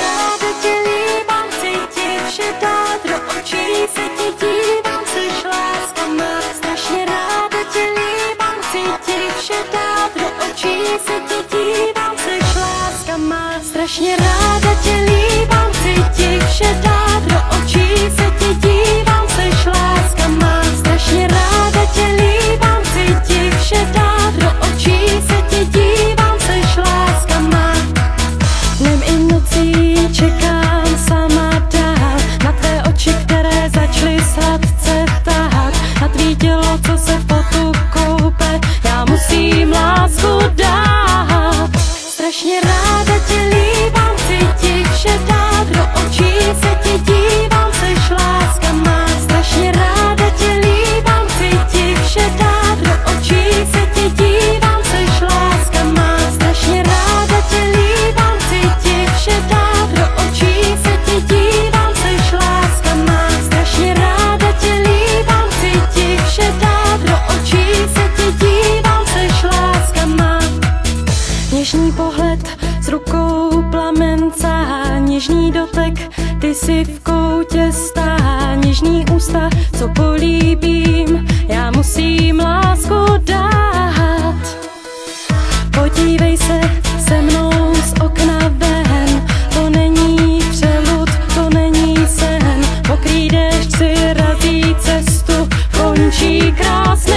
ráda tě líbám, chci ti vše dát, do očí se ti dívám, seš láska má. Strašně ráda tě líbám, chci ti vše dát, do očí se ti dívám, seš láska má. Strašně ráda tě líbám, chci ti vše dát, do očí se ti dívám, seš láska má. Strašně ráda tě líbám, chci ti vše dát, do očí se ti dívám, seš láska má. Dnem i nocí čekám sama dál na tvé oči, které začaly sladce tahat, na tvý tělo, co se v potu koupe, já musím lásku dát. Strašně ráda tě líbám, chci ti vše dát, do očí se ti dívám, seš láska má. Strašně ráda tě líbám, chci ti vše dát, do očí se ti dívám, seš láska má. Strašně ráda tě líbám, chci ti vše dát, do očí se ti dívám, seš láska má. Strašně ráda tě líbám, chci ti vše dát, do očí se ti dívám, seš láska má. Něžný pohled s rukou plamencá, něžný dotek, ty si v koutě stá, něžný ústa, co políbím, já musím lásku dát. Podívej se mnou z okna ven, to není přelud, to není sen, mokrý déšť si razí cestu, končí krásně.